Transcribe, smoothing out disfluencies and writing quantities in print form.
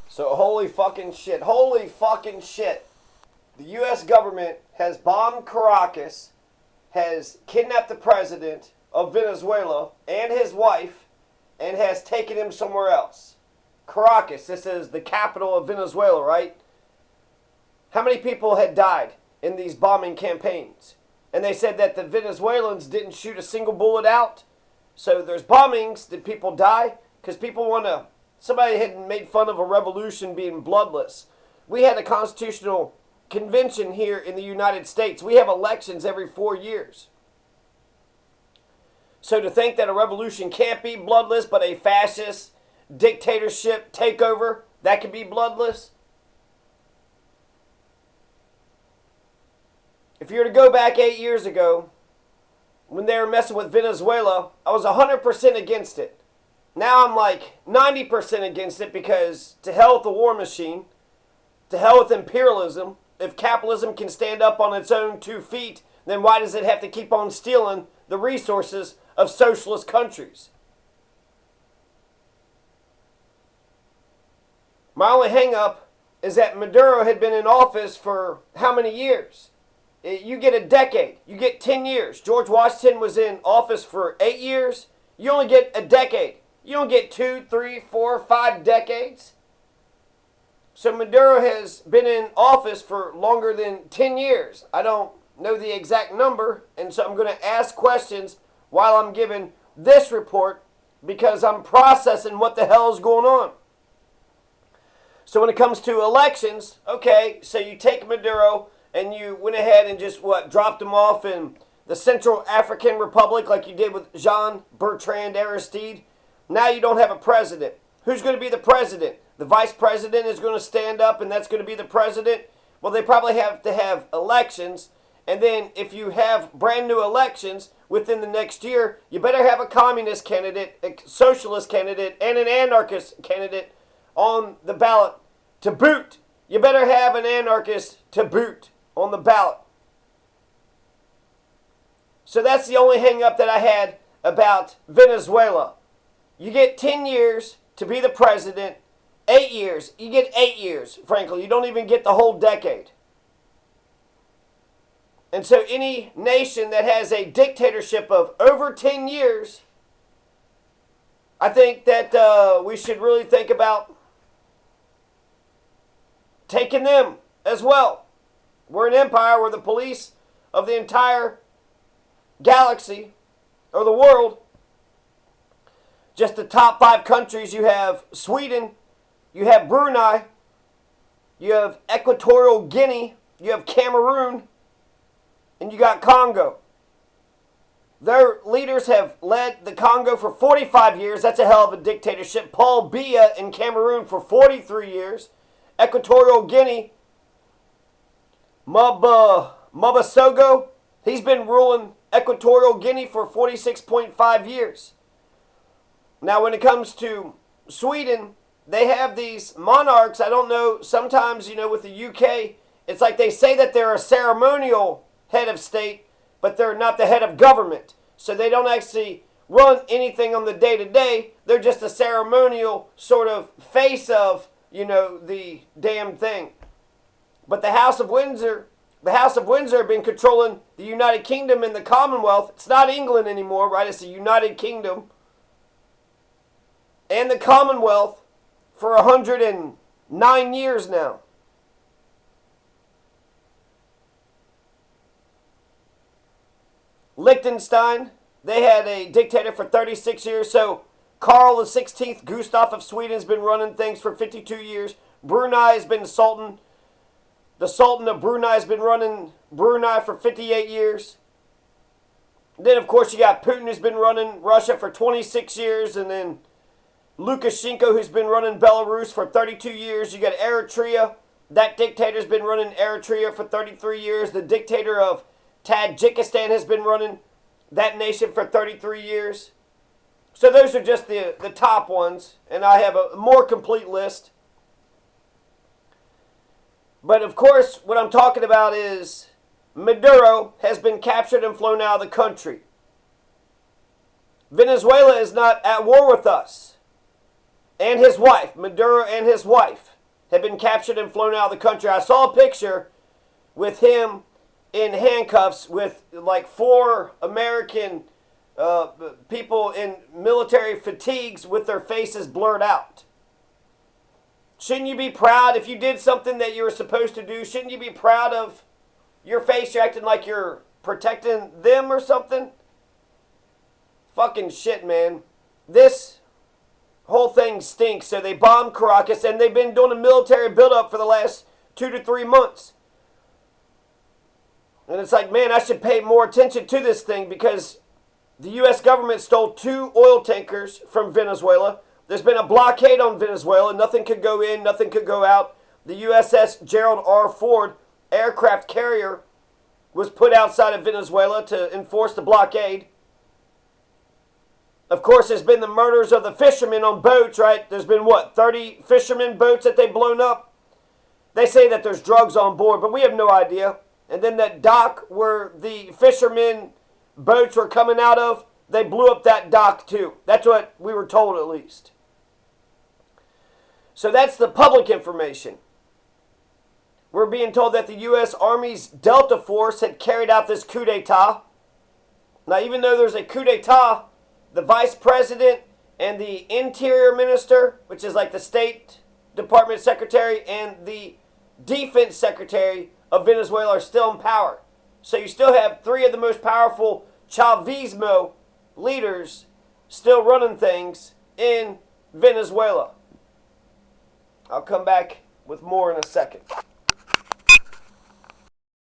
So holy fucking shit. Holy fucking shit. The U.S. government has bombed Caracas, has kidnapped the president of Venezuela and his wife, and has taken him somewhere else. Caracas, this is the capital of Venezuela, right? How many people had died in these bombing campaigns? And they said that the Venezuelans didn't shoot a single bullet out. So there's bombings. Did people die? Because people want to... Somebody had made fun of a revolution being bloodless. We had a constitutional convention here in the United States. We have elections every 4 years. So to think that a revolution can't be bloodless, but a fascist dictatorship takeover, that can be bloodless? If you were to go back 8 years ago, when they were messing with Venezuela, I was 100% against it. Now I'm like 90% against it because to hell with the war machine, to hell with imperialism. If capitalism can stand up on its own 2 feet, then why does it have to keep on stealing the resources of socialist countries? My only hang-up is that Maduro had been in office for how many years? You get a decade. You get 10 years. George Washington was in office for 8 years. You only get a decade. You don't get 2, 3, 4, 5 decades. So Maduro has been in office for longer than 10 years. I don't know the exact number, and so I'm going to ask questions while I'm giving this report because I'm processing what the hell is going on. So when it comes to elections, okay, so you take Maduro and you went ahead and just, dropped him off in the Central African Republic like you did with Jean-Bertrand Aristide. Now you don't have a president. Who's going to be the president? The vice president is going to stand up and that's going to be the president? Well, they probably have to have elections. And then if you have brand new elections within the next year, you better have a communist candidate, a socialist candidate, and an anarchist candidate on the ballot to boot. You better have an anarchist to boot on the ballot. So that's the only hang-up that I had about Venezuela. You get 10 years to be the president, 8 years. You get 8 years, frankly. You don't even get the whole decade. And so any nation that has a dictatorship of over 10 years, I think that we should really think about taking them as well. We're an empire. We're the police of the entire galaxy or the world. Just the top 5 countries, you have Sweden, you have Brunei, you have Equatorial Guinea, you have Cameroon, and you got Congo. Their leaders have led the Congo for 45 years. That's a hell of a dictatorship. Paul Biya in Cameroon for 43 years. Equatorial Guinea, Mabasogo, he's been ruling Equatorial Guinea for 46.5 years. Now, when it comes to Sweden, they have these monarchs. I don't know, sometimes, with the UK, it's like they say that they're a ceremonial head of state, but they're not the head of government. So they don't actually run anything on the day-to-day. They're just a ceremonial sort of face of, the damn thing. But the House of Windsor have been controlling the United Kingdom and the Commonwealth. It's not England anymore, right? It's the United Kingdom and the Commonwealth for 109 years now. Liechtenstein, they had a dictator for 36 years. So Karl the 16th, Gustav of Sweden, has been running things for 52 years. Brunei has been Sultan. The Sultan of Brunei has been running Brunei for 58 years. Then, of course, you got Putin, who's been running Russia for 26 years. And then Lukashenko, who's been running Belarus for 32 years. You got Eritrea. That dictator's been running Eritrea for 33 years. The dictator of Tajikistan has been running that nation for 33 years. So those are just the top ones. And I have a more complete list. But of course, what I'm talking about is Maduro has been captured and flown out of the country. Venezuela is not at war with us. And his wife, Maduro and his wife. had been captured and flown out of the country. I saw a picture with him in handcuffs with like 4 American people in military fatigues with their faces blurred out. Shouldn't you be proud if you did something that you were supposed to do? Shouldn't you be proud of your face? You're acting like you're protecting them or something? Fucking shit, man. This whole thing stinks. So they bombed Caracas, and they've been doing a military buildup for the last 2 to 3 months. And it's like, man, I should pay more attention to this thing because the U.S. government stole 2 oil tankers from Venezuela. There's been a blockade on Venezuela. Nothing could go in, nothing could go out. The USS Gerald R. Ford aircraft carrier was put outside of Venezuela to enforce the blockade. Of course, there's been the murders of the fishermen on boats, right? There's been, 30 fishermen boats that they've blown up? They say that there's drugs on board, but we have no idea. And then that dock where the fishermen boats were coming out of, they blew up that dock too. That's what we were told, at least. So that's the public information. We're being told that the U.S. Army's Delta Force had carried out this coup d'etat. Now, even though there's a coup d'etat, the vice president and the interior minister, which is like the State Department secretary, and the defense secretary of Venezuela are still in power. So you still have 3 of the most powerful Chavismo leaders still running things in Venezuela. I'll come back with more in a second.